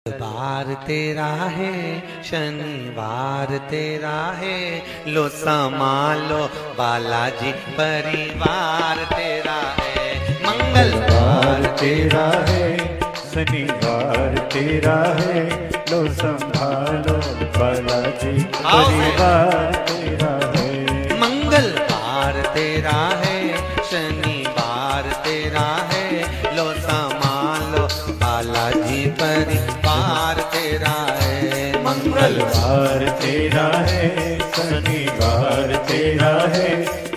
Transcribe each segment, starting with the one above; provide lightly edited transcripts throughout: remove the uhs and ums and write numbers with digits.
बार तेरा है, शनिवार तेरा है, लो संभालो बालाजी परिवार तेरा है। मंगलवार तेरा है, शनिवार तेरा है, लो संभालो बालाजी परिवार तेरा है। मंगलवार तेरा है, शनिवार तेरा है, लो संभालो बालाजी परिवार तेरा है। मंगलवार तेरा है, शनिवार तेरा है,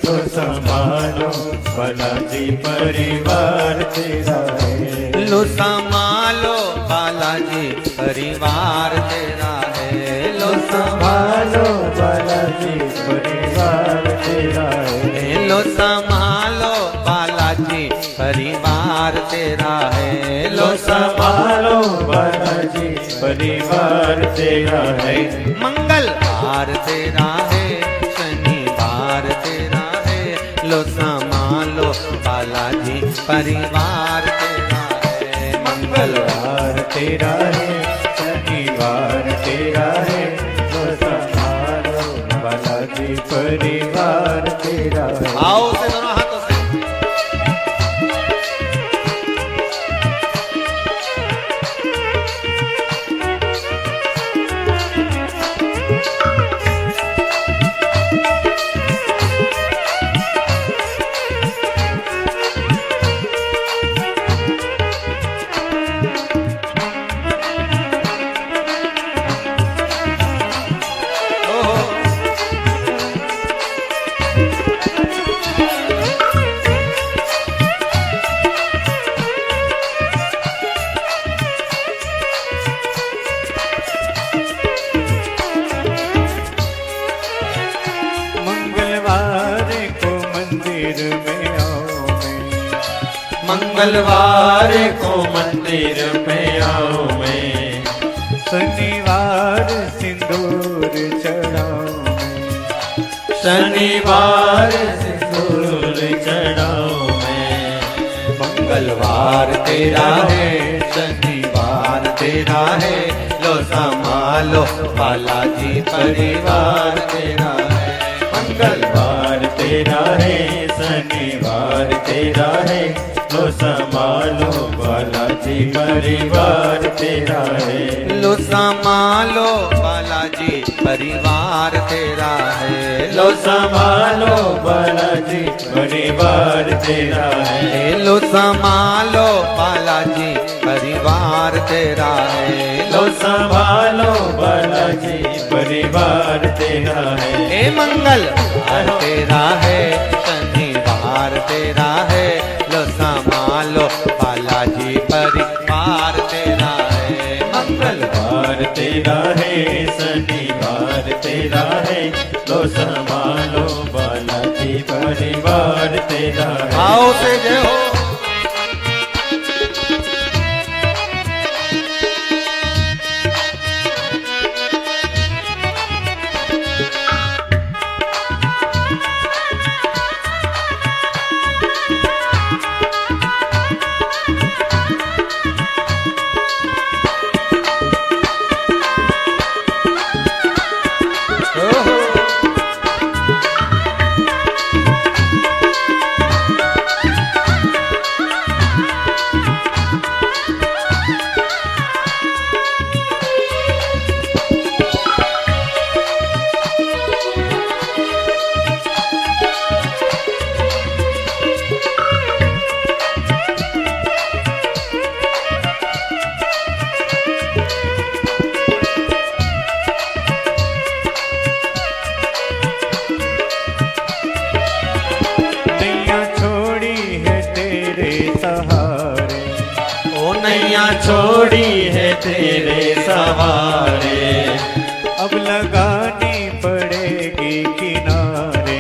लो संभालो बालाजी परिवार तेरा है। लो संभालो बालाजी परिवार तेरा है। लो संभालो बालाजी परिवार तेरा है। लो संभालो बालाजी परिवार तेरा है। लो संभालो बालाजी परिवार तेरा है। मंगलवार तेरा है, शनिवार तेरा है, लो संभालो बालाजी परिवार तेरा है। मंगलवार तेरा है, शनिवार तेरा है, लो संभालो बालाजी परिवार तेरा है। आओ से दोनों हाथों से। मंगलवार को मंदिर में आओ मैं, शनिवार सिंदूर चढ़ाओ मैं, शनिवार सिंदूर चढ़ाओ मैं। मंगलवार तेरा है, शनिवार तेरा है, लो संभालो बालाजी परिवार तेरा है। मंगलवार तेरा है, शनिवार तेरा है, लो संभालो बालाजी परिवार तेरा है। लो संभालो बालाजी परिवार तेरा है। लो संभालो बालाजी परिवार तेरा है। लो संभालो बालाजी परिवार तेरा है। लो संभालो बालाजी परिवार तेरा है। हे मंगलवार तेरा है, शनिवार तेरा है, लो संभालो बालाजी परिवार तेरा है। मंगलवार तेरा है, शनिवार तेरा है, लो संभालो बालाजी परिवार तेरा है। आओ से जय हो। नैया छोड़ी है तेरे सहारे, अब लगानी पड़ेगी किनारे,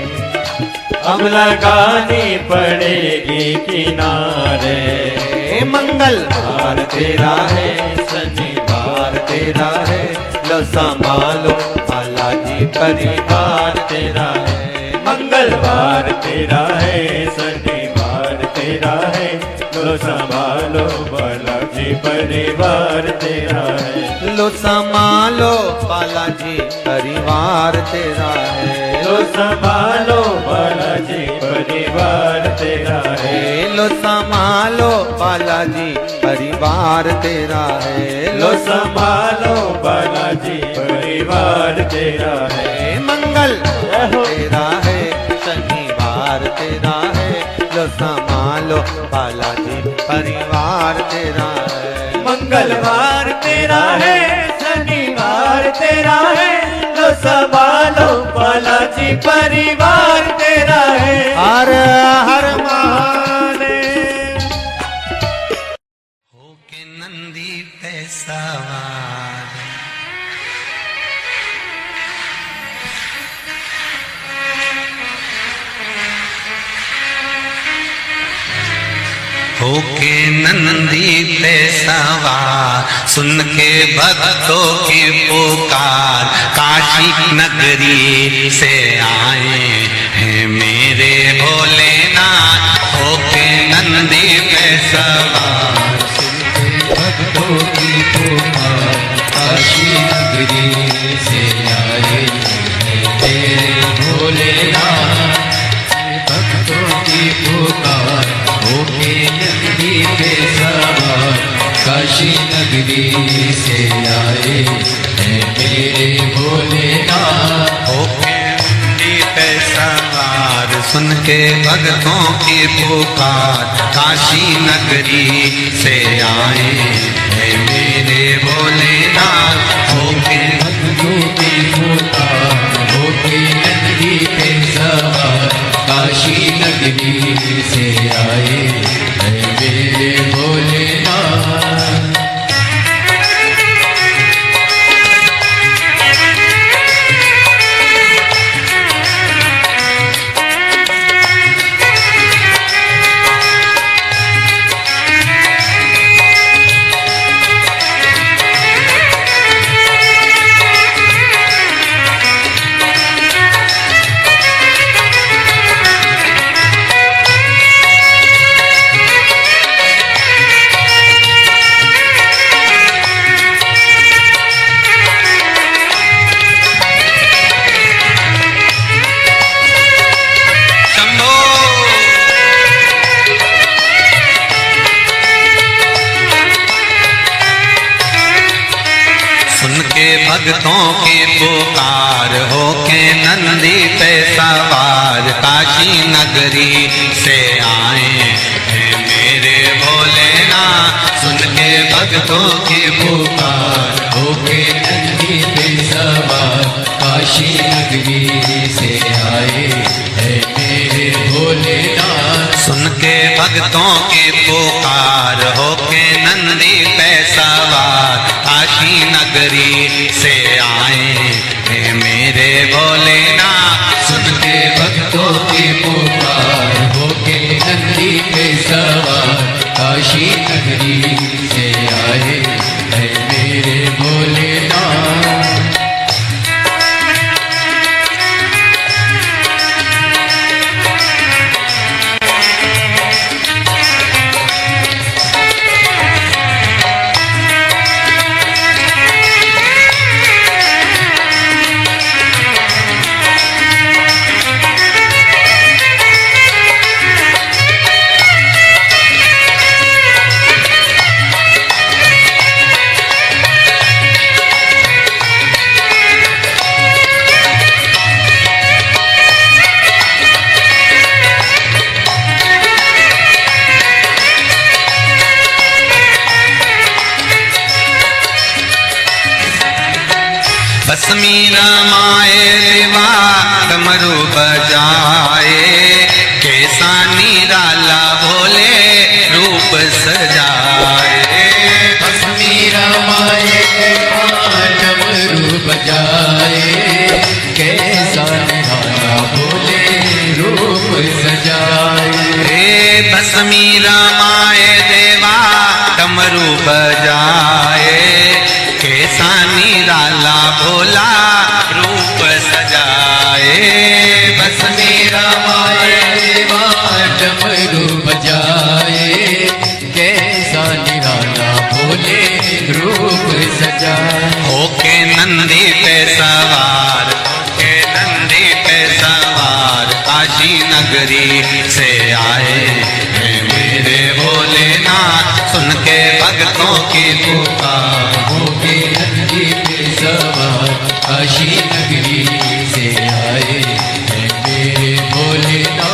अब लगानी पड़ेगी किनारे। मंगलवार तेरा है, शनिवार तेरा है, लो संभालो बालाजी परिवार तेरा है। मंगलवार तेरा है, शनिवार तेरा है, लो संभालो बालाजी बालाजी परिवार तेरा है। लो संभालो बालाजी परिवार तेरा है। लो संभालो बालाजी परिवार तेरा है। लो संभालो बालाजी परिवार तेरा है। लो संभालो बालाजी परिवार तेरा है। मंगल तेरा है, शनिवार तेरा है। लो संभालो बालाजी परिवार तेरा है। मंगलवार तेरा है, शनिवार तेरा है। लो संभालो बालाजी परिवार तेरा है। हर हर महादेव। होके नंदी पे सवार, होके नंदी पे सवार, सुन के भक्तों की पुकार, काशी नगरी से आए हैं मेरे भोलेनाथ। होके नंदी पे सवार, सुन के भक्तों की पुकार, काशी नगरी से आए हैं मेरे भोलेनाथ। भक्तों की पुकार, होके नगरी पे सवार, काशी नगरी से आए हैं मेरे भोलेनाथ। होके नगरी पे सवार, सुन के भक्तों की पुकार, काशी नगरी से आए हैं मेरे भोलेनाथ। होके भक्तों की पुकार, होके नगरी पे सवार, काशी नगरी से आए हैं मेरे भोलेनाथ। भक्तों की पुकार, होके नंदी पे सवार, काशी नगरी से आए हैं मेरे भोलेनाथ। सुन के भक्तों की पुकार, होके नंदी पे सवार, काशी नगरी से आए हैं मेरे भोलेनाथ। सुन के भक्तों की पुकार, होके नंदी पे सवार, काशी नगरी से आए हैं मेरे भोलेनाथ। सुन के भक्तों की पुकार, होके नंदी पे सवार, काशी नगरी से आए हैं मेरे भोलेनाथ। भस्मी रमाए देवा डमरू बजाए, कैसा निराला भोले रूप सजाए। भस्मी रमाए देवा डमरू बजाए, कैसा निराला भोले रूप सजाए। भस्मी रमाए देवा डमरू बजाए, कैसा निराला भोला रूप सजाए। भस्मी रमाए देवा डमरू बजाए, कैसा निराला जाए। होके नंदी पे सवार, होके नंदी पे सवार काशी नगरी से आए हैं मेरे भोलेनाथ। सुन के भक्तों की पुकार, होके नंदी पे सवार काशी नगरी से आए हैं मेरे भोलेनाथ।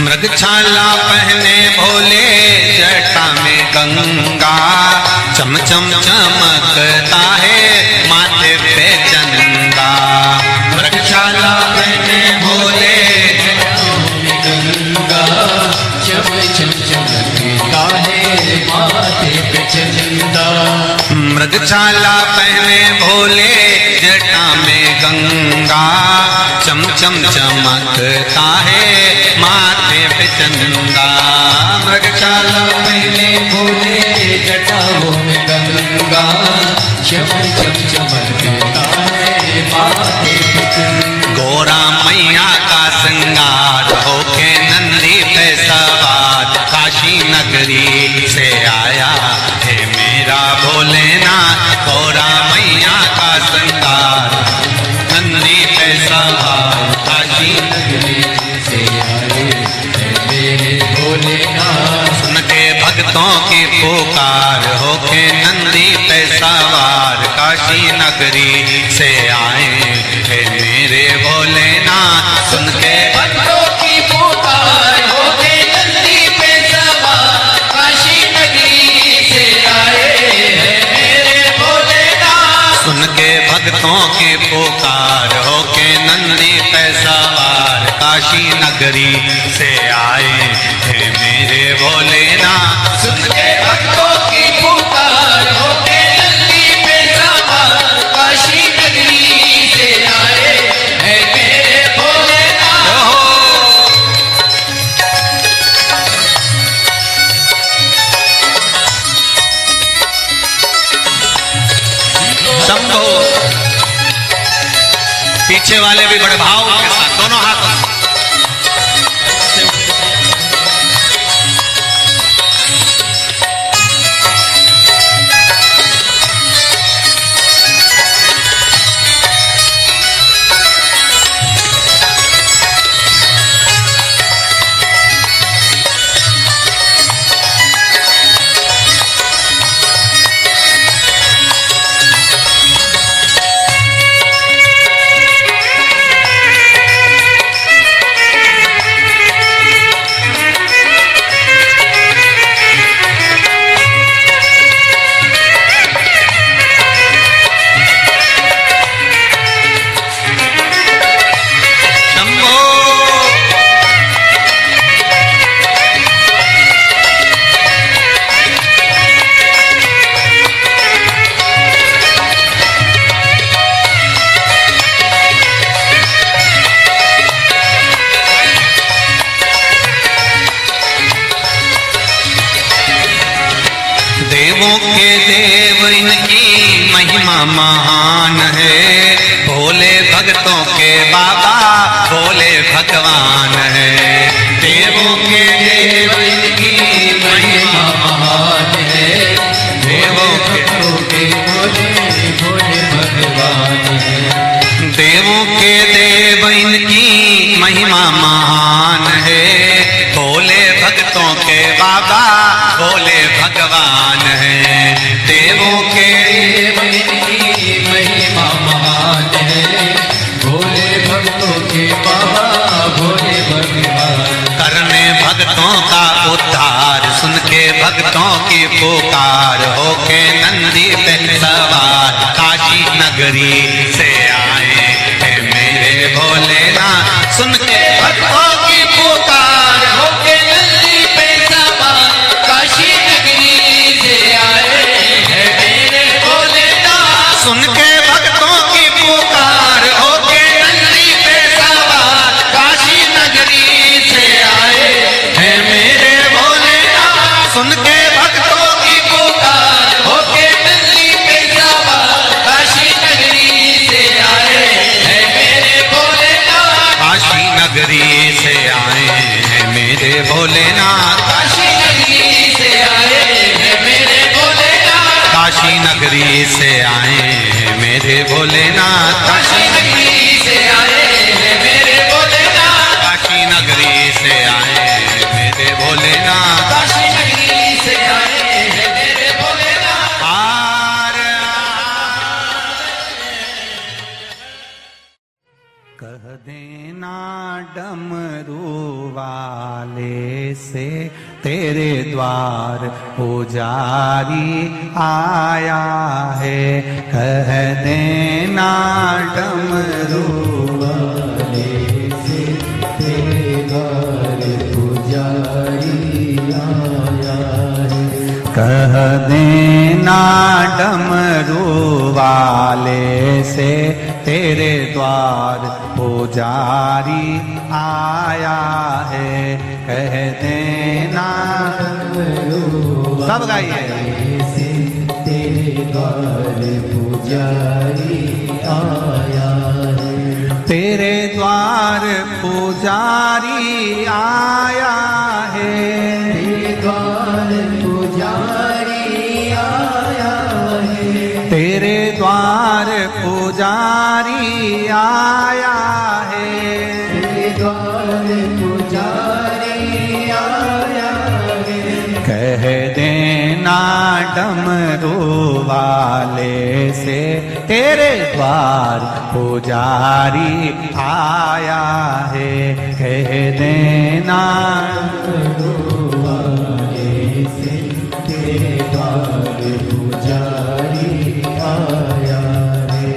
मृगछाला पहने भोले जटा में गंगा, चम चम चमकता है माथे पे चंदा। मृगछाला पहने भोले जटा में गंगा, चम चम चमकता है माथे पे चंदा। मृगछाला पहने भोले जटा में गंगा, चम चम चमकता है माथे पे चंदा। मृगछाला पहने भोले जटाओं में गंगा, चम चम चमकता है माथे पे चंदा। गोरा मैया का श्रृंगार होके नंदी पे सवार काशी नगरी से आया है मेरा भोलेनाथ। गोरा मैया का श्रृंगार नंदी पे सवार काशी नगरी से आए हैं मेरे भोलेनाथ। सुन के भक्तों की पुकार होके नंदी पे सवार काशी नगरी से आए हैं मेरे भोलेनाथ। सुन के भक्तों की पुकार होके नंदी पे सवार काशी नगरी से आए हैं मेरे भोलेनाथ। सुन के भक्तों की पुकार होके नंदी पे सवार काशी नगरी से आए हैं मेरे भोलेनाथ। सुन के भक्तों की पुकार होके नंदी पे सवार काशी नगरी से आए हैं मेरे भोलेनाथ। शंभो। पीछे वाले भी बड़े भाव के साथ दोनों हाथों से देवों के देव इनकी महिमा महान है, भोले भक्तों के बाबा भोले भगवान है। देवों के देव इनकी महिमा महान है, देवों के भोले भोले भगवान है। देवों के देव इनकी महिमा महान है, भोले भक्तों के बाबा भोले भगवान है। देवों के देव इनकी महिमा महान है, भोले भक्तों के बाबा भोले भगवान। करने भक्तों का उद्धार, सुन के भक्तों की पुकार, होके नंदी पे सवार काशी नगरी से आए हैं मेरे भोलेनाथ। सुन के भक्तों की पुकार, होके नंदी पे सवार काशी नगरी से आए हैं मेरे भोलेनाथ। सुन के भक्तों की पुकार, होके नंदी पे सवार काशी नगरी से आए हैं मेरे भोलेनाथ। सुन के भक्तों की पुकार, होके नंदी पे सवार काशी नगरी से आए हैं मेरे भोलेनाथ। काशी नगरी से आए हैं मेरे भोलेनाथ। काशी नगरी से आए हैं मेरे भोलेनाथ। काशी नगरी से आए हैं मेरे भोलेनाथ। काशी नगरी से आए हैं मेरे भोलेनाथ। काशी नगरी से आए हैं मेरे भोलेनाथ। काशी नगरी से आए हैं मेरे भोलेनाथ। कह देना डमरू वाले से तेरे द्वार पुजारी आया है। कह देना डमरू वाले से तेरे द्वार पुजारी आया है। कह देना डमरू वाले से तेरे द्वार पुजारी आया है। कह देना सब गाइए से तेरे द्वार पुजारी आया है। तेरे द्वार पुजारी आया है। तेरे द्वार पुजारी आया है। तेरे द्वार पुजारी आया है। तेरे द्वार पुजारी आया है। कह देना डमरू वाले से तेरे द्वार पुजारी आया है। कह देना डमरू वाले से तेरे द्वार पुजारी आया है।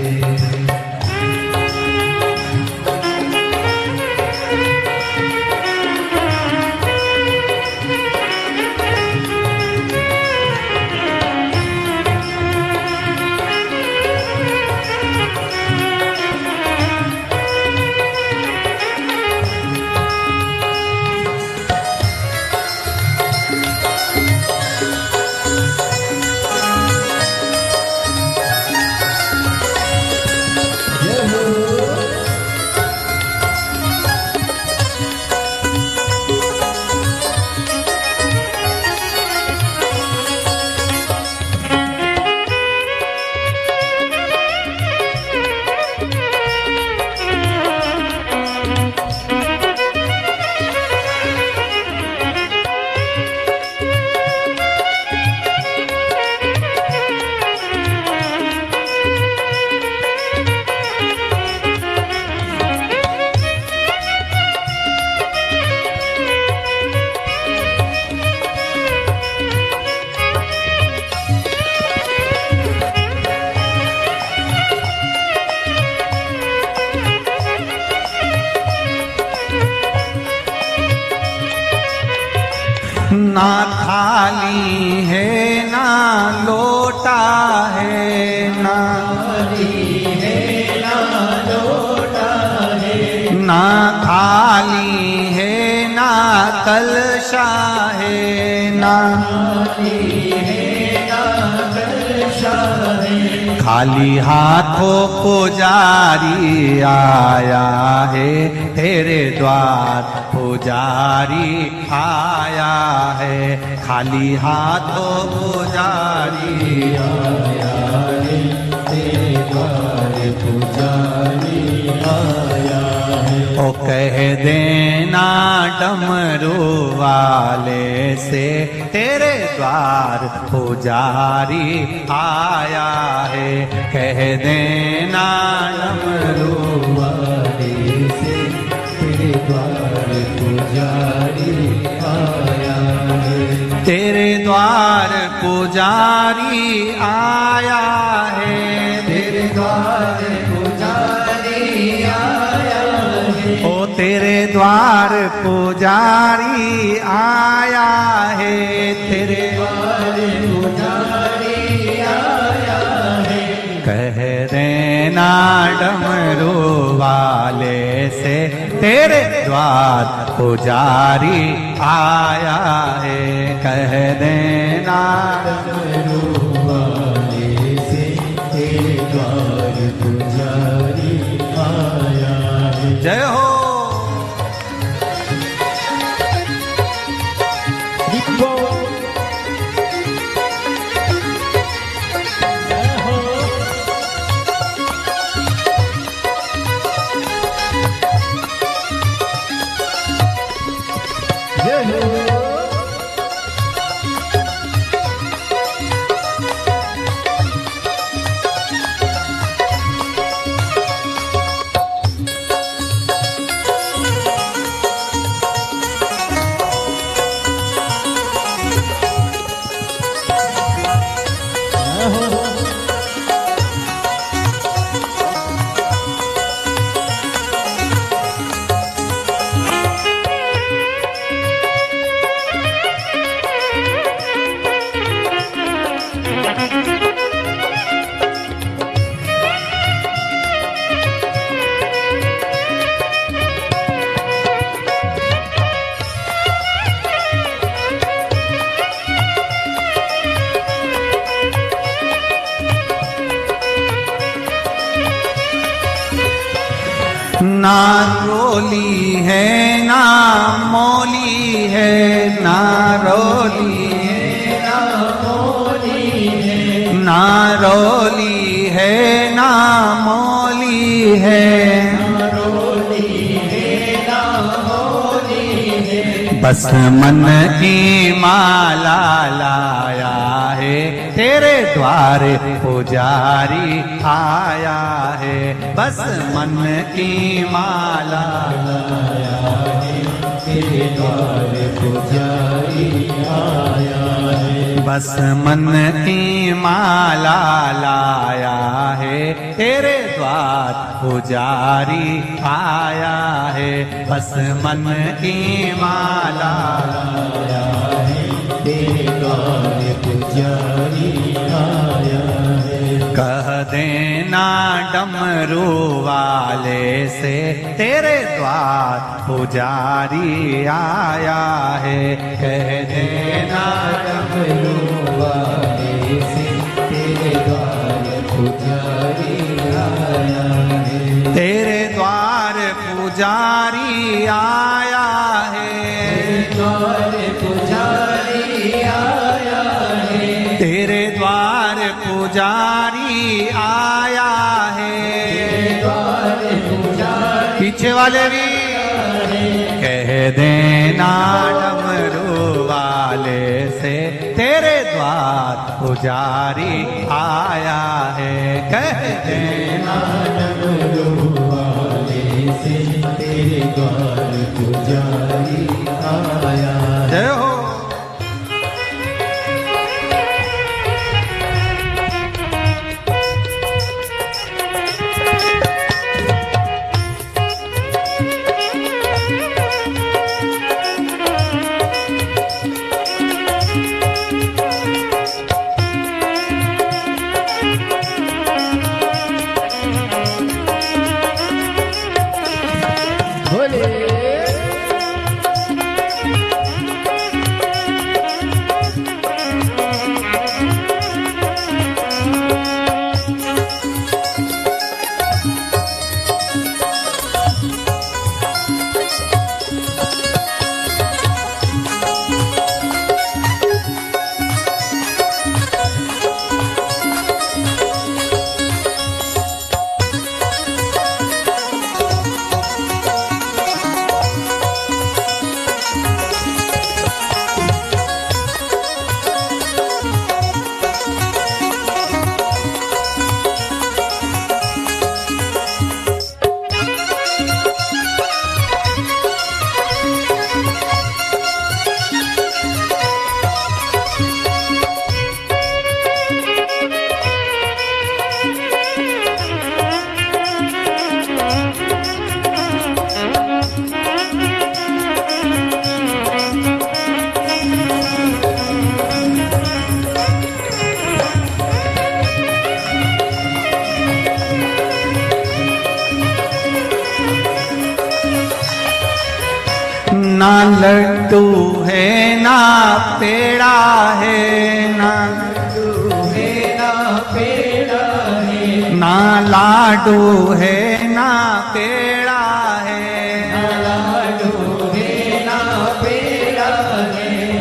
ना थाली है ना लोटा है, ना थाली है ना लोटा है, ना थाली है ना कलशा है, ना थाली है ना खाली हाथों पुजारी आया है तेरे द्वार, पुजारी आया है। खाली हाथों पुजारी आया है तेरे द्वार, पुजारी आया है। ओ कह देना डमरू वाले से तेरे द्वार पुजारी आया है। कह देना डमरू वाले से तेरे द्वार पुजारी आया है। तेरे द्वार पुजारी आया है, तेरे द्वार पुजारी आया है। ओ तेरे द्वार पुजारी आया है, तेरे द्वार पुजारी आया है। कह देना डमरू वाले से तेरे द्वार पुजारी आया है। कह देना डमरू वाले से तेरे द्वार पुजारी आया है। जय हो। ना रोली है ना मोली है, ना रोली है ना मोली है। ना रोली है ना मोली है, ना रोली है ना मोली है। बस मन की माला लाया है तेरे द्वार पुजारी आया है। बस मन की माला लाया है तेरे द्वार पुजारी आया है। बस मन की माला लाया है तेरे द्वार पुजारी आया है। बस मन की माला लाया है तेरे द्वार पुजारी आया है। कह देना डमरू वाले से तेरे द्वार पुजारी आया है। कह देना डमरू वाले से तेरे द्वार पुजारी आया है। तेरे द्वार पुजारी आया है, द्वार पुजारी आया है। तेरे द्वार पुजारी आया है, द्वार पुजारी। पीछे वाले भी कह देना डमरू वाले से तेरे द्वार पुजारी आया है। कह देना डमरू वाले से तेरे द्वार पुजारी आया। जय हो। ना लड्डू है ना पेड़ा है, ना ना लाडू है ना पेड़ा है,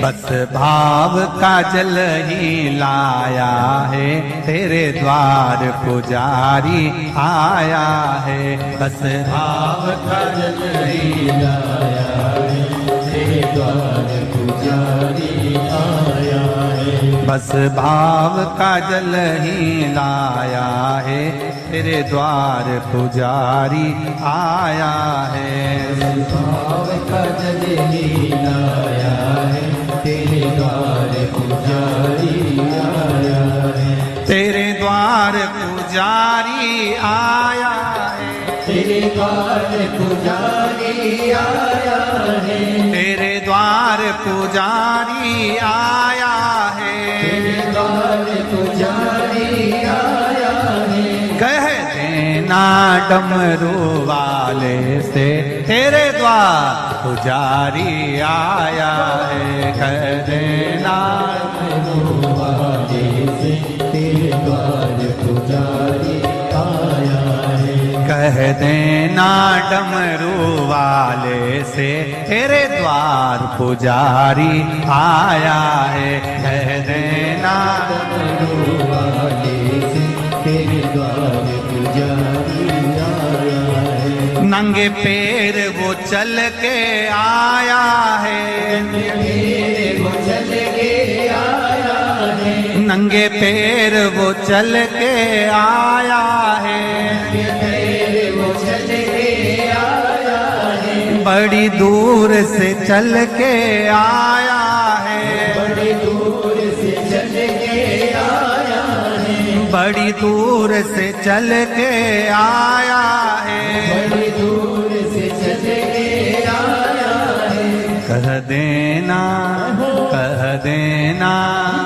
बस भाव का जल ही लाया है, तेरे द्वार पुजारी आया है। बस भाव का जल ही लाया है, तेरे द्वार पुजारी आया है। बस भाव का जल ही लाया है, तेरे द्वार पुजारी आया है। भाव का जल ही लाया है, तेरे द्वार पुजारी आया है। तेरे द्वार पुजारी आया है, तेरे द्वार पुजारी आया है। तेरे द्वार पुजारी आया है, तेरे द्वार पुजारी आया है। कह देना डमरू वाले से, तेरे द्वार पुजारी आया है। कह देना डमरू वाले से, तेरे द्वार पुजारी आया है। कह देना डमरू वाले से, तेरे द्वार पुजारी आया है। कह देना डमरू वाले से, तेरे द्वार पुजारी आया है। नंगे पैर वो चल के आया है, नंगे पैर वो चल के आया है, बड़ी दूर से चल के आया है, बड़ी दूर से चल के आया है, बड़ी दूर से चल के आया है, बड़ी दूर से चल के आया है। कह देना, कह देना,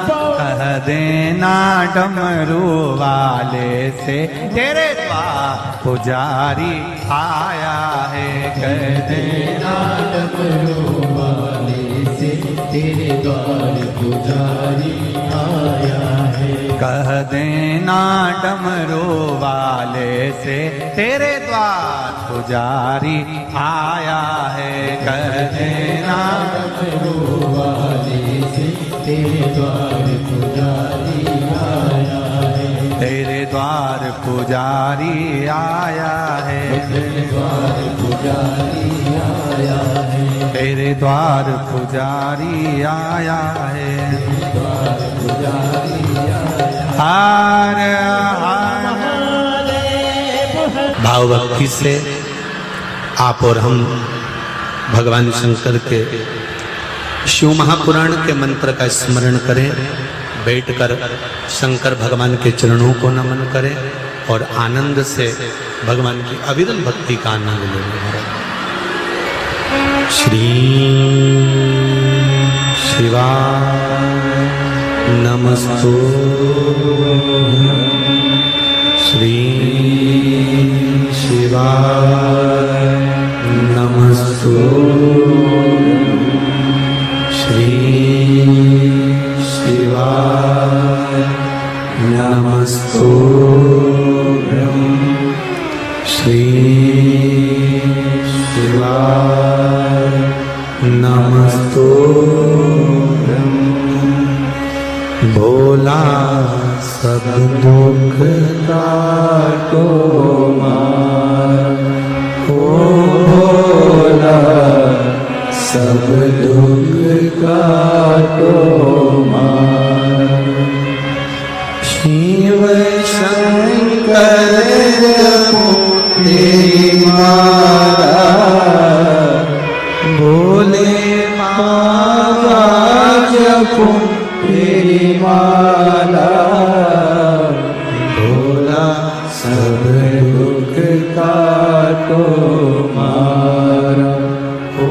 कह देना डमरू वाले से, तेरे द्वार पुजारी आया है। कह देना डमरू वाले से, तेरे द्वार पुजारी आया है। कह देना डमरू वाले से, तेरे द्वार पुजारी आया है। कह देना डमरू वाले से, तेरे द्वार पुजारी आया है। तेरे द्वार पुजारी आया है, तेरे द्वार पुजारी आया है। तेरे द्वार पुजारी आया है, द्वार पुजारी आया। हार भाव भक्ति से आप और हम भगवान शंकर के शिव महापुराण के मंत्र का स्मरण करें, बैठकर शंकर भगवान के चरणों को नमन करें और आनंद से भगवान की अविरल भक्ति का आनंद लें। श्री शिवाय नमस्तु, श्री शिवाय नमस्तु, श्री शिवाय नमस्तुभ्यं, श्री शिवाय नमस्तुभ्यं। भोला सब दुख काटो मार, ओ भोला सब दुख काटो मार। शिव शंकर तेरी मारा, भोले माता जपो तेरी माला। भोला सब दुख काटो मारा, ओ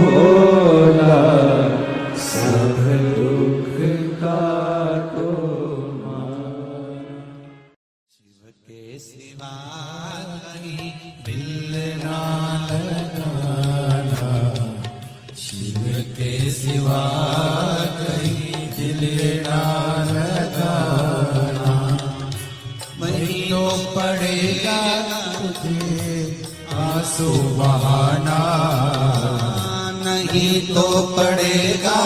भोला सब दुख काटो मारा। शिव के सिवा कहीं दिल ना लगाना, नहीं तो पड़ेगा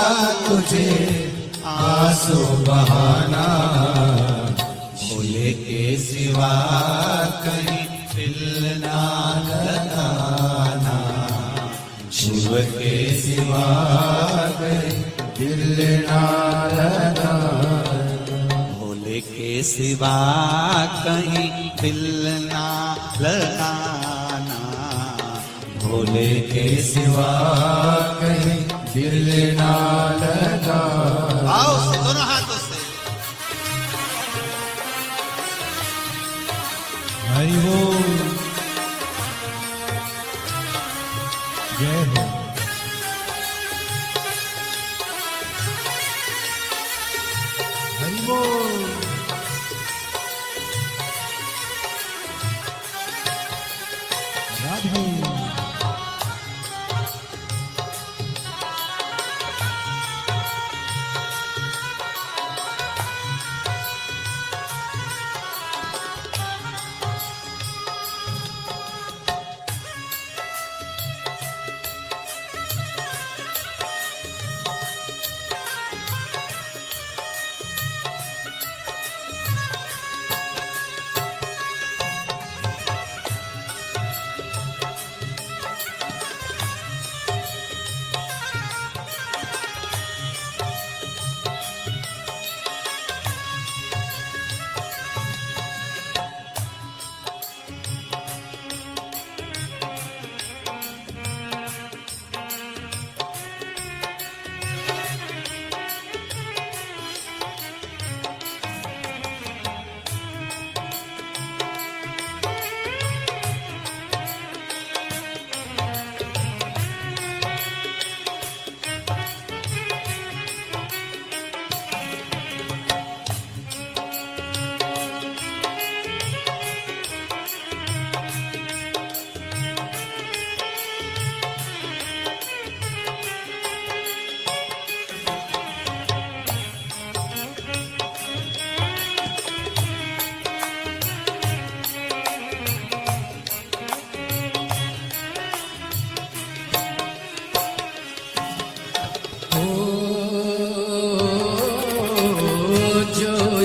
तुझे आंसू बहाना, भोले के सिवा कहीं दिल ना लगाना, शिव के सिवा कहीं दिल ना लगाना, भोले के सिवा कहीं दिल ना लगाना, भोले के सिवा कहीं दिल ना लगाना। आओ से दोनों हाथों से। हरि बोल, जय हो। हरि बोल, राधे।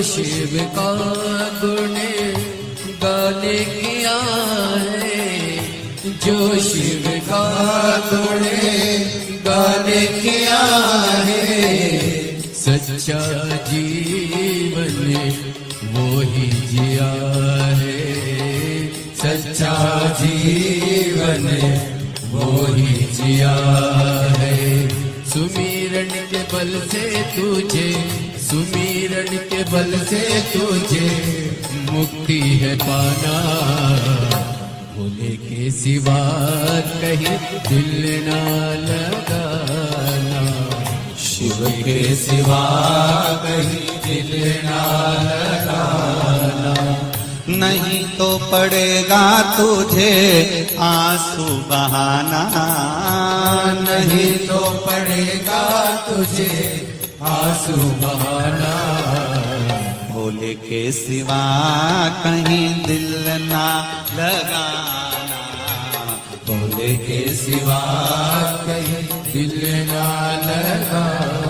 शिव का गुण गाने किया है, जो शिव का गुण गाने किया है, सच्चा जीवन वो ही जिया है, सच्चा जीवन वो ही जिया है। सुमिरन के बल से तुझे, सुमिरन के बल से तुझे मुक्ति है पाना, भोले के सिवा कहीं दिल ना लगाना, शिव के सिवा कहीं दिल ना लगाना, नहीं तो पड़ेगा तुझे आंसू बहाना, नहीं तो पड़ेगा तुझे आंसू बहाना, भोले के सिवा कहीं दिल ना लगाना, भोले के सिवा कहीं दिल ना लगाना।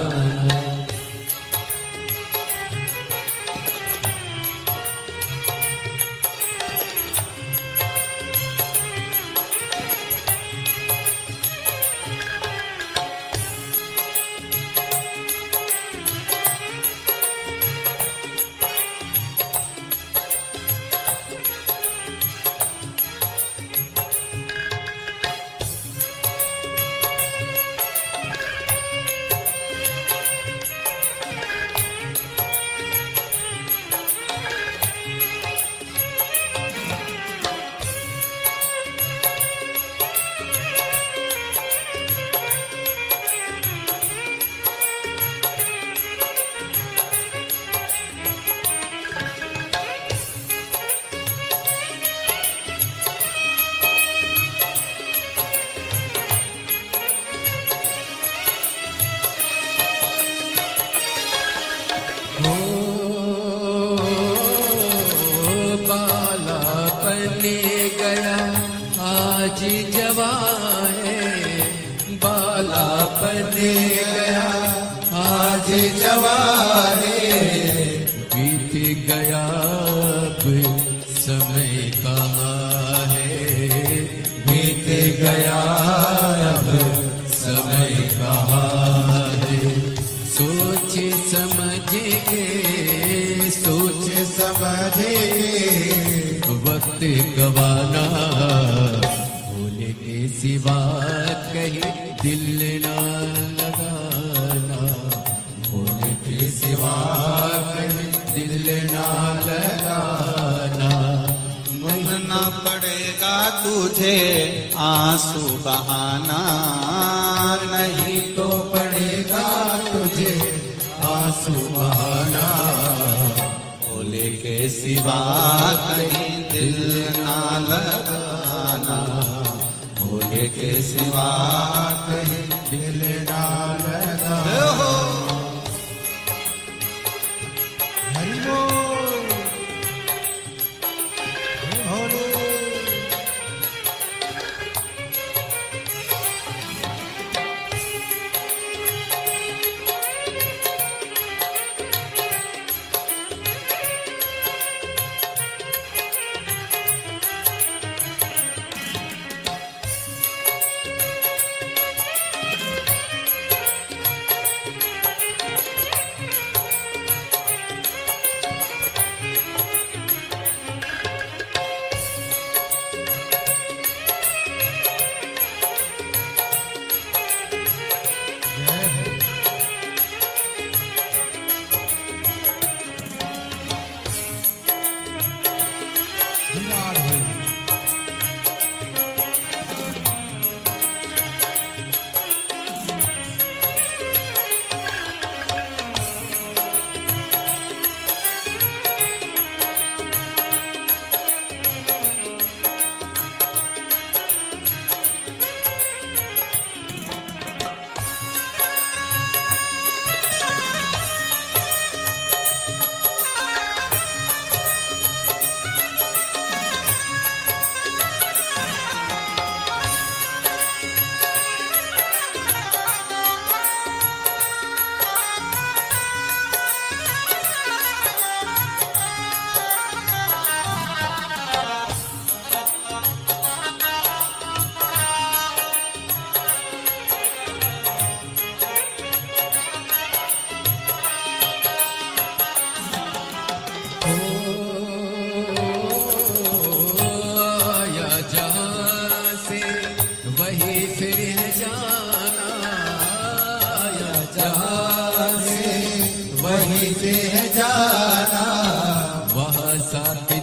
बने गया आज जवारे, बीत गया अब समय कहाँ है, बीत गया अब समय कहाँ है। सोच समझ के सोच समझ वक्त गवाना, भूल के सिवा कहीं दिल ना लगाना, भूल के सिवा कहीं दिल ना लगाना। बहना पड़ेगा तुझे आंसू बहाना, नहीं तो पड़ेगा तुझे आंसू बहाना, भोले के सिवा कहीं दिल ना लगाना, भोले के सिवा कहीं दिल ना लगा। हरि बोल भोले।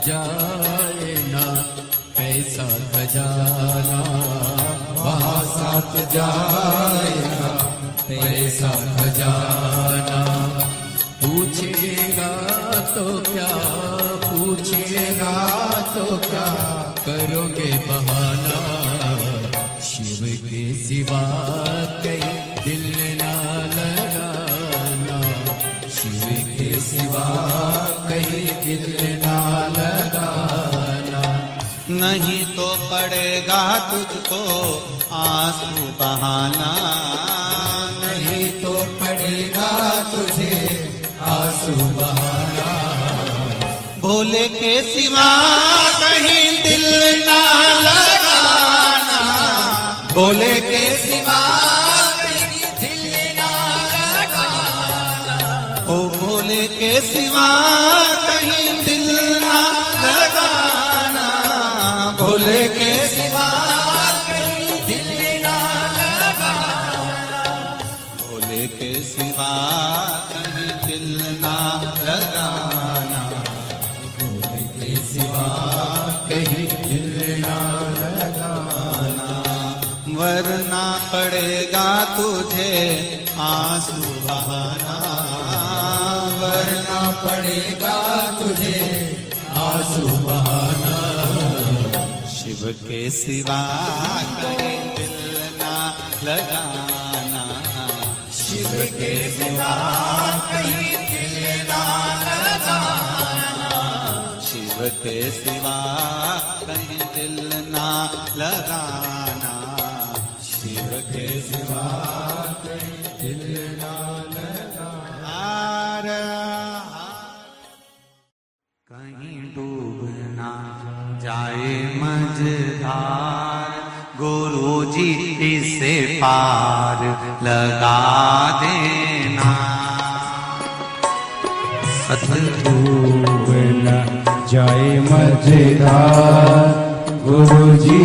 जाए ना पैसा खजाना, वहाँ साथ जाएगा पैसा खजाना। पूछेगा तो क्या, पूछेगा तो क्या, करोगे बहाना। शिव के सिवा कहीं दिल ना लगाना, शिव के सिवा कहीं दिल ना लगाना। नहीं तो पड़ेगा तुझको आंसू बहाना, नहीं तो पड़ेगा तुझे आंसू बहाना। भोले के सिवा कहीं दिल ना लगाना, भोले के सिवा कहीं दिल ना लगाना। ओ भोले के सिवा कहीं दिल ना लगाना, भोले के सिवा कहीं दिल ना लगाना। भोले के सिवा कहीं दिल ना लगाना, भोले के सिवा कहीं दिल ना लगाना। वरना पड़ेगा तुझे आंसू बहाना, वरना पड़ेगा तुझे आंसू बहाना। शिव के सिवा कहीं दिल ना लगाना, शिव के सिवा कहीं दिल ना लगाना। शिव के सिवा कहीं दिल ना लगाना, शिव के सिवा हिलना लगा। कहीं डूब ना जाए मझधार, गुरु जी इसे पार लगा देना। डूब न जाए मझधार, गुरु जी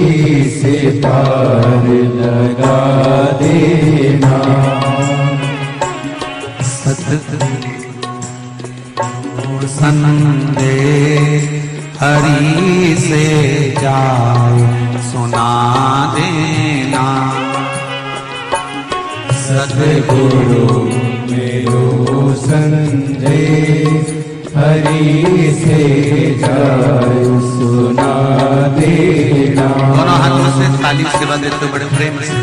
से पार लगा देना। सतगुरु संदेश हरि से जाए सुना देना। सतगुरु मेरो संदेश हरि से जाए सुना देना। दोनों हाथों से ताली सेवा देते बड़े प्रेम से।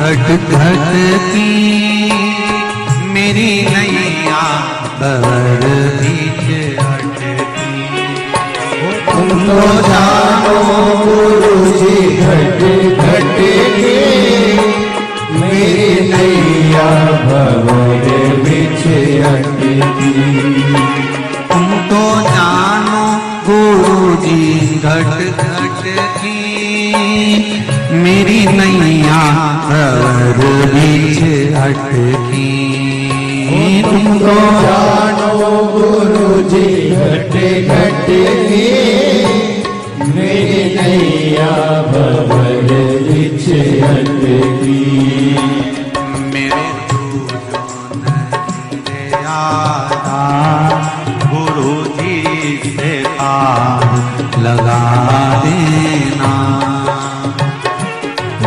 घट घट की मेरी नैया भंवर बीच अटकी। तुम तो जानो गुरु जी घट घट की मेरी नैया भंवर बीच अटकी। तुम तो जानो गुरु जी घट घट की मेरी नैया भंवर बीच अटकी। तुम तो जानो गुरु जी घट घट की मेरी नैया भंवर बीच अटकी। मेरे जो नहीं आता गुरु जी से पार लगा देना।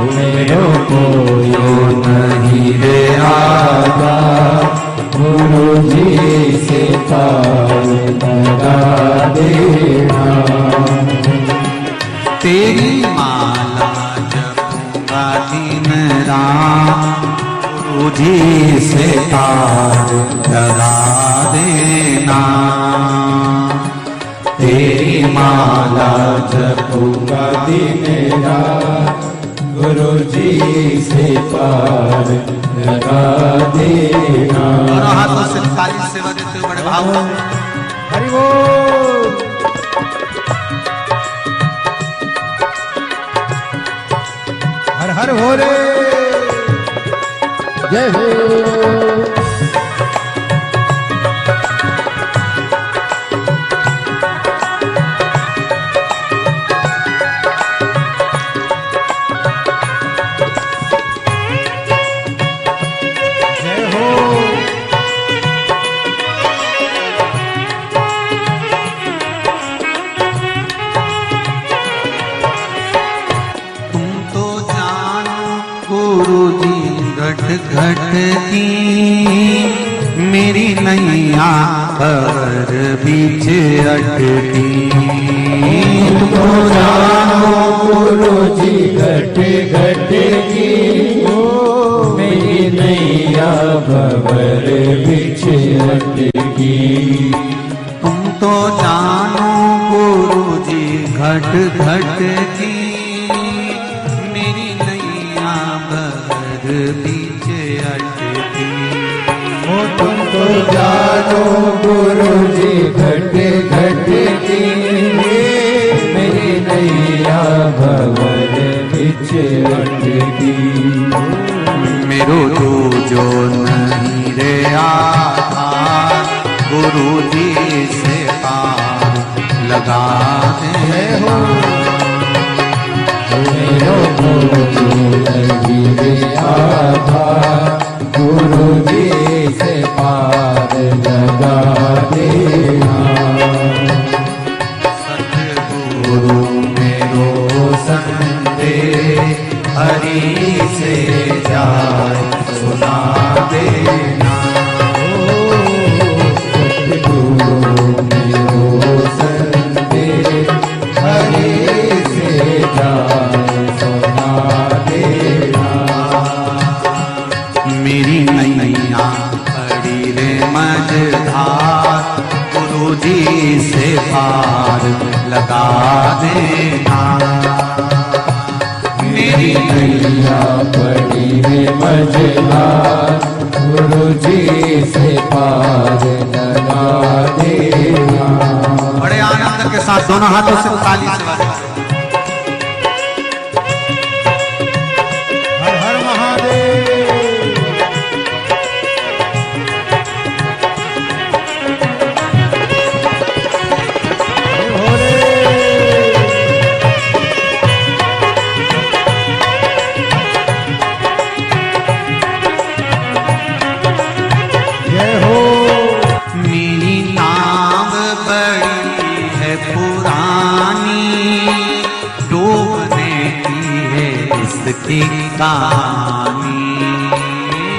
मेरो को यो नहीं रे आता गुरु जी से पार लगा देना। तेरी माला जपूंगा दिन रात गुरु जी से पार लगा देना। तेरी माला जपूंगा दिन रात गुरु जी से पार लगा देना। दोनों हाथों से ताली सेवा देते हुए बड़े भाव से। हरि बोल। हर हर हो रे जय हो। घट घट की मेरी नैया भंवर बीच अटकी। तुमको जानो गुरु जी घट घट की मेरी नैया भंवर बीच अटकी। तुम तो जानो गुरु जी घट घट की मेरी नैया भंवर बीच अटकी। तुमको जानो गुरु जी घट घट की मेरी नैया भंवर बीच अटकी। मेरो जो नहीं रे आधार गुरु जी से पार लगा दे हो। मेरो जो नहीं रे आधार गुरु जी से पार लगा पार लगा देना। मेरी नैया पड़ी है मझधार, गुरु जी से पार लगा देना। बड़े आनंद के साथ दोनों हाथों से ताली से बजाओ। हर हर महादेव। मेरी नाव बड़ी है पुरानी, डूबने की है इसकी कहानी।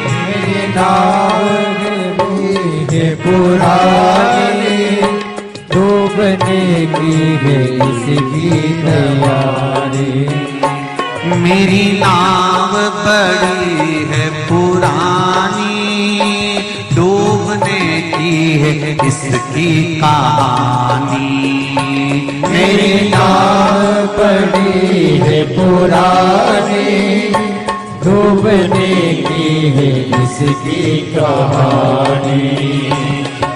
मेरी नाव है पुरानी, डूबने की है इसकी तैयारी। मेरी नाव बड़ी है पुरानी, डूबने की है इसकी कहानी। मेरी नाव पड़ी है पुरानी, डूबने की है इसकी कहानी।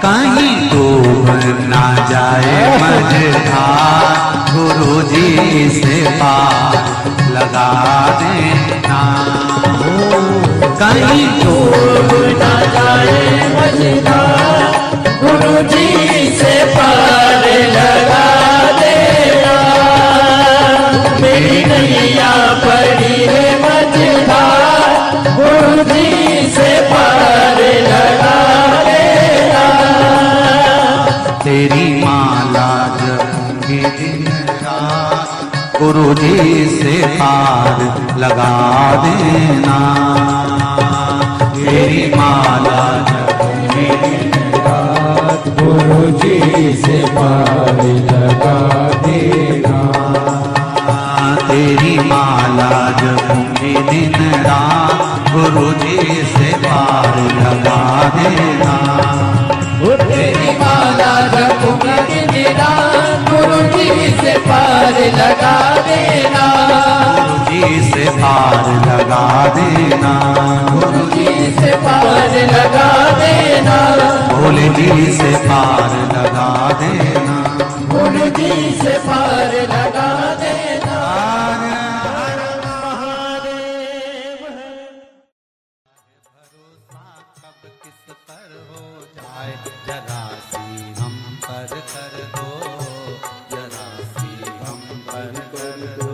कहीं डूब ना जाए मझधार, गुरु जी से पार लगा देना। कहीं डूब ना जाए मझधार, गुरु जी से पार लगा देना। मेरी नैया पड़ी है मझधार, गुरु जी से पार लगा देना। तेरी माला जपूंगी दिन रात, गुरु जी से पार लगा देना। तेरी माला जपूंगी दिन रात, गुरु जी से पार लगा देना। तेरी माला जपूंगी दिन रात, गुरु जी से पार लगा देना। तेरी माला जपूंगी दिन रात, गुरु जी से पार लगा देना। गुरु जी से पार लगा देना। गुरु जी से पार लगा देना। भोले जी से पार लगा देना। गुरु जी से पार लगा देना। भरोसा कब किस पर हो जाए, जरा सी हम पर कर दो, जरा सी हम पर कर दो।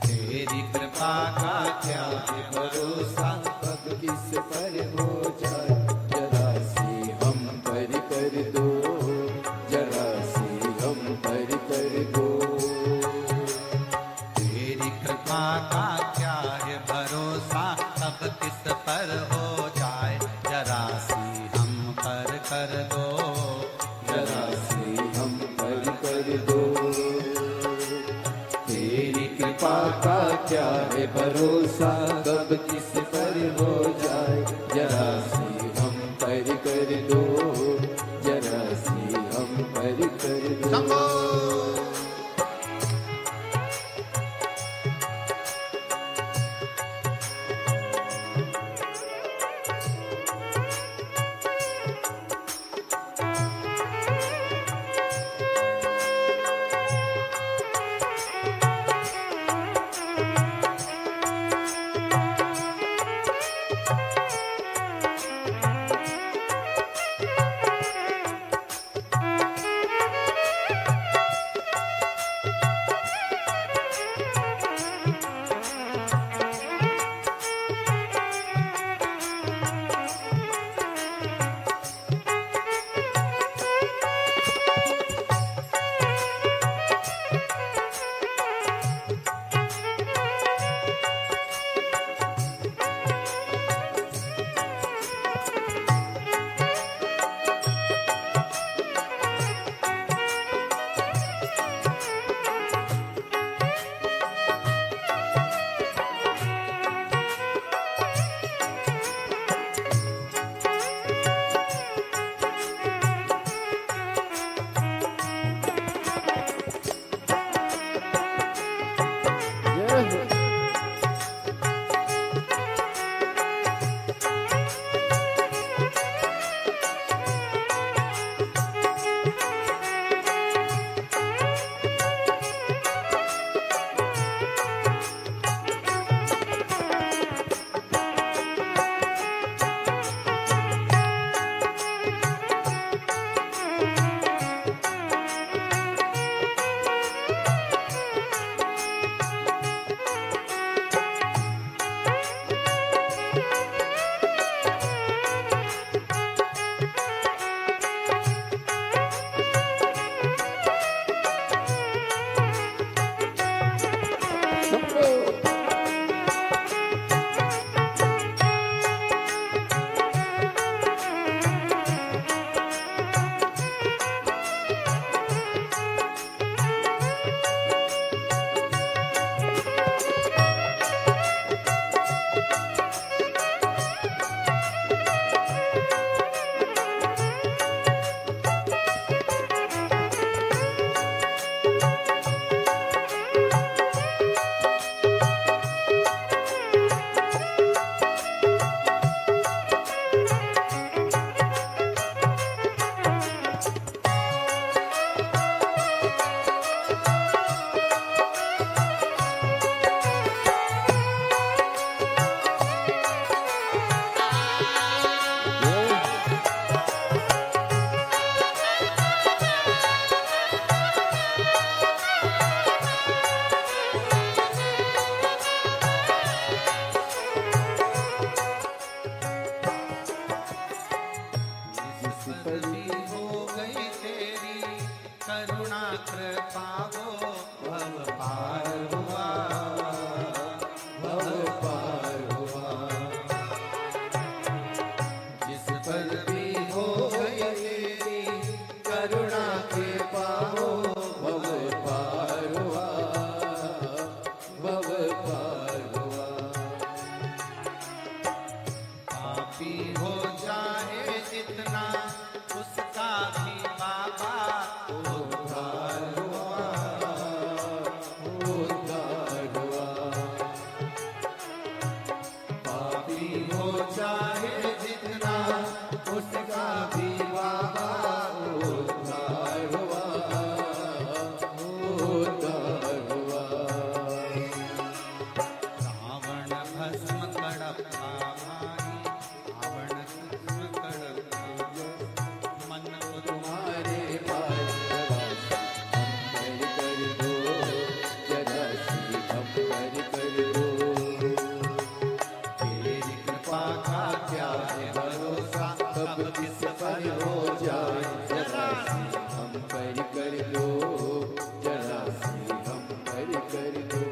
तेरी कृपा का क्या है भरोसा, कब किस पर हो जाए, जरा सी हम पर कर दो, जरा सी हम पर कर दो। तेरी कृपा का क्या है भरोसा, कब किस पर हो जाए, जरा सी हम पर कर दो, जरा सी हम पर कर दो। तेरी कृपा का क्या है भरोसा, कब किस पर हो जाए, जरा सी हम पर कर दो, जरा सी हम पर कर दो। जिस पर भी हो गई तेरी करुणा कृपा वो भव पार हुआ, भव पार हुआ। जिस पर भी हो गई तेरी करुणा के पाओ भव पार हुआ, भव पार हुआ। पापी हो जाए जितना उसका भी बाबा उद्धार हुआ, उद्धार हुआ। पापी हो जाए जितना उसका भी बाबा उद्धार हुआ, उद्धार हुआ। रावण भस्म कड़प्पा भाई, रावण भस्म कड़प्पा मन को तुम्हारे पास हम कर दो, जरा सी हम कर दो। तेरी कृपा का क्या है भरोसा, कब किस पर हो जाए जरा सी हम कर दो, जरा सी हम कर दो।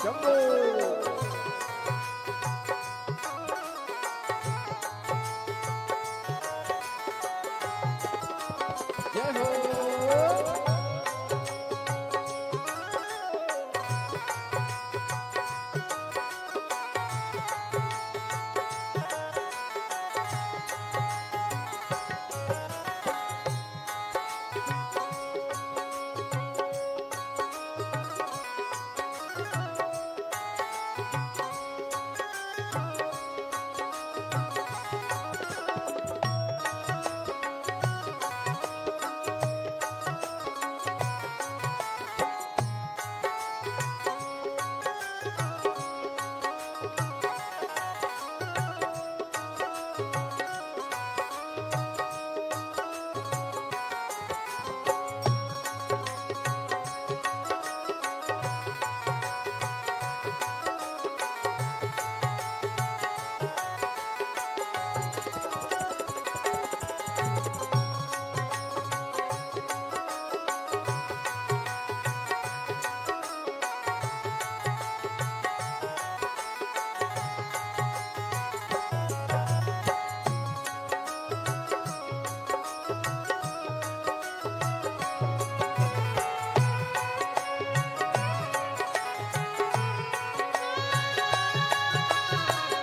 शंभो जय हो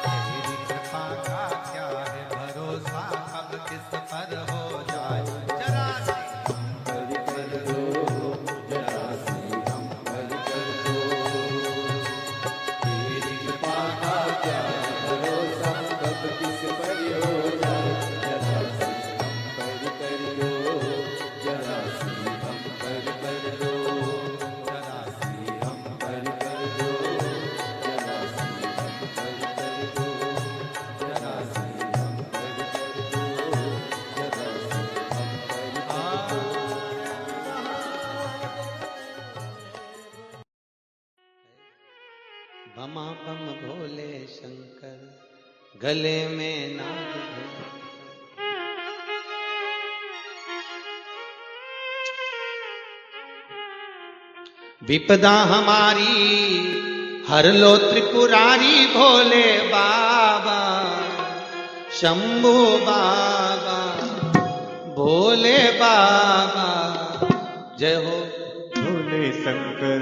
तेरी कृपा का क्या है भरोसा, कब किस पर हो जाए जरा सी हरि कर दो जरा सी हम हरि कर दो तेरी कृपा का क्या है भरोसा कब किस पर हो जाए जरा सी हम हरि कर दो जरा सी हम हरि कर दो जरा सी हम हरि कर दो जरा सी हम हरि कर दो जरा सी हम हरि कर दो जरा सी हम हरि बमा बम भोले शंकर गले में नाग भैंकर। विपदा हमारी हर लो त्रिपुरारी भोले बाबा शंभू बाबा भोले बाबा जय हो भोले शंकर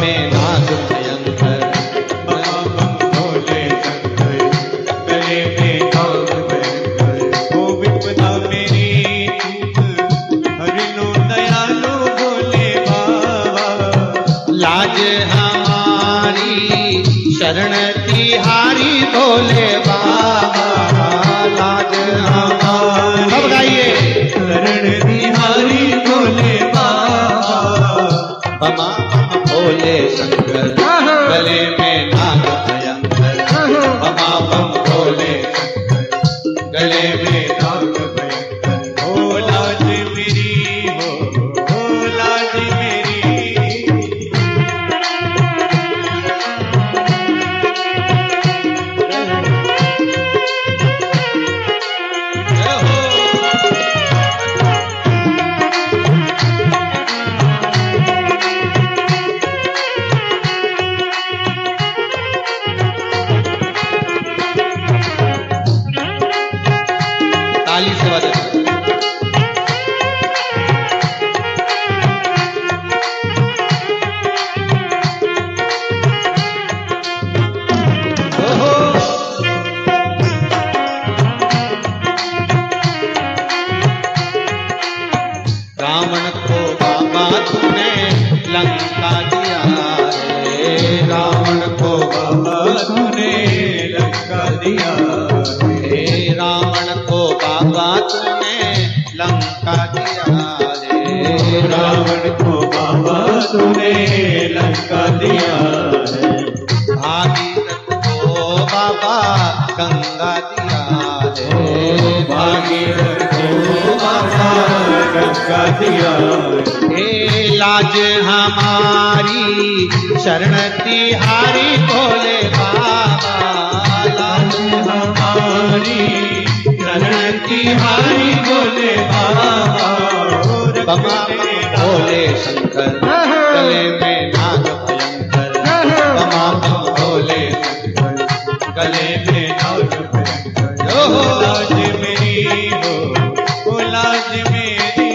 में नाग भयंकर भोले शंकर गले में नाग भयंकर। ओ विपदा मेरी चूक हरि लो दयालु भोले बाबा। लाज हमारी शरण तिहारी भोले बाबा लाज हमारी सब गाइए शरण बिहारी भोले बाबा। बमा बम भोले शंकर गले में नाग भयंकर बमा बम भोले शंकर गले में नाग भयंकर। ओ लाज मेरी हो लाज मेरी। ताली से बजा रावण को बाबा तूने लंका दिया रे रावण को बाबा तूने लंका दिया हे रावण को बाबा तूने लंका दिया रे रावण को बाबा तूने लंका दिया है। भागीरथ को बाबा गंगा दिया रे भागीरथ को बाबा गंगा दिया है। हे लाज हमारी शरण तिहारी भोले बाबा लाज हमारी शरण तिहारी भोले बाबा। बमा भोले शंकर गले में नाग भयंकर गले में नाग भयंकर हो लाज मेरी हो लाज मेरी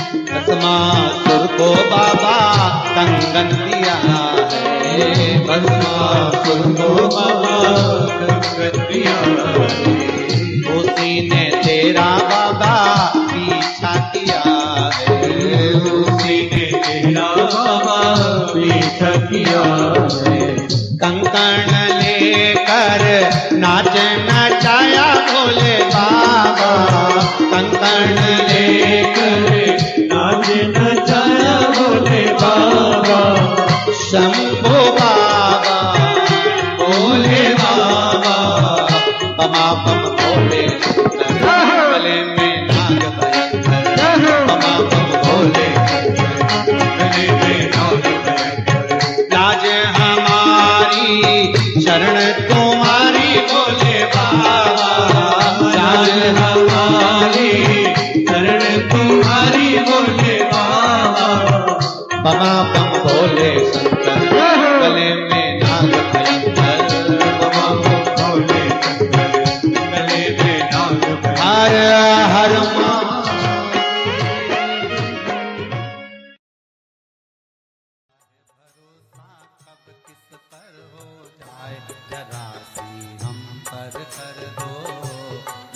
भस्मासुर को बाबा कंगन दिया है भस्मासुर को बाबा कंगन दिया उसी ने तेरा बाबा पीछा किया है उसी ने तेरा बाबा पीछा किया है कंकण लेकर नाच नचाया भोले बाबा कंकण लेकर नाच नचाया भोले बाबा शंभो बाबा भोले बाबा बमा बम भोले गले में नाग भयंकर बमा बम भोले गले में नाग भयंकर लाज हमारी शरण तुम्हारी भोले बाबा लाज हमारी शरण तुम्हारी भोले बाबा बमा बम भोले शंकर गले में नाग भयंकर बमा बम भोले शंकर गले में नाग भयंकर हर हर मा कब किस पर हो जाए जरा सी हम पर कर दो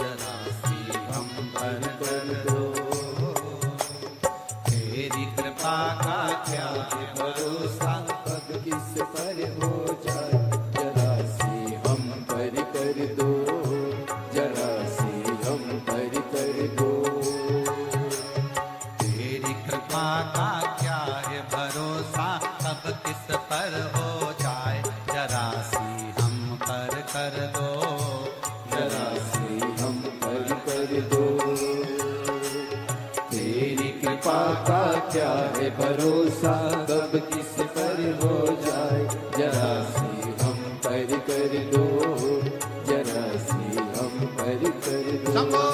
जरा सी हम पर कर दो तेरी कृपा का क्या है भरोसा कब किस पर हो जाए जरा सी हम पर कर दो जरा सी हम पर कर दो तेरी कृपा का क्या है भरोसा कब किस पर हो जाए जरा सी हम पर कर दो जरा सी हम पर कर दो तेरी कृपा का क्या है भरोसा कब किस पर हो जाए जरा सी हम पर कर दो जरा सी हम पर कर दो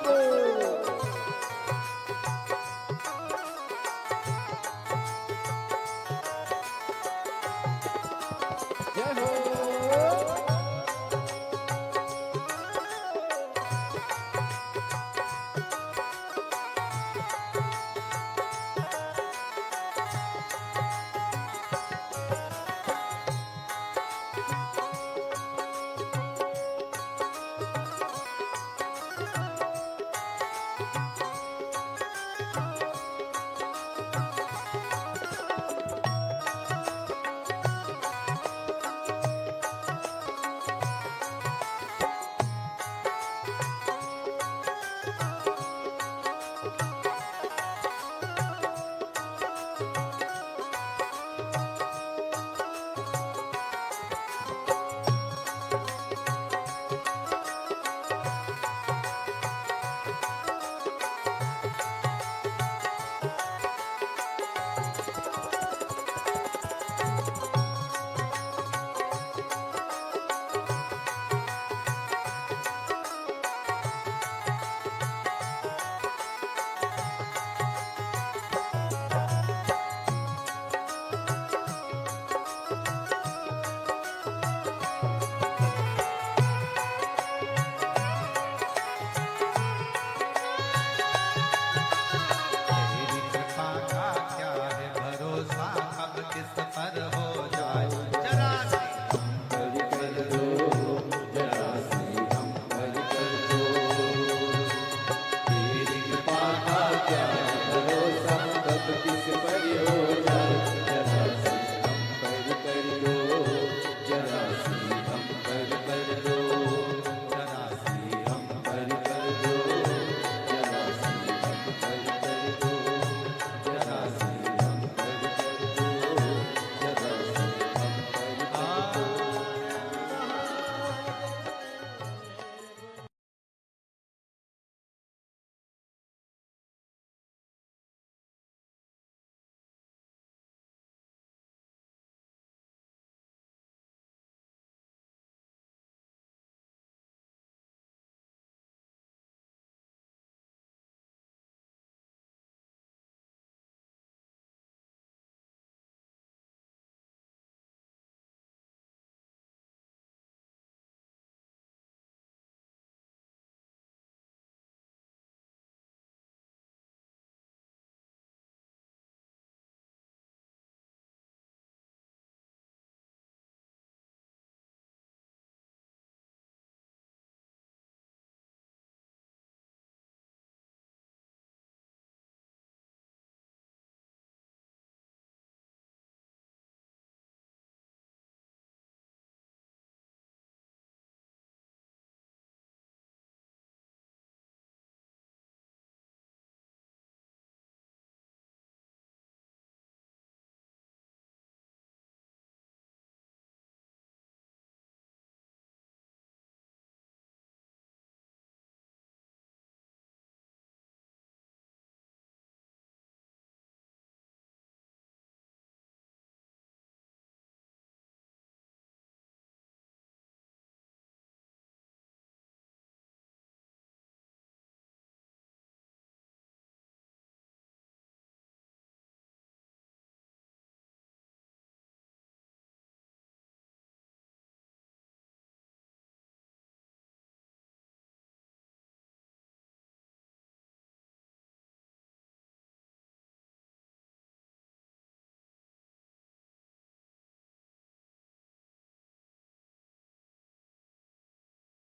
को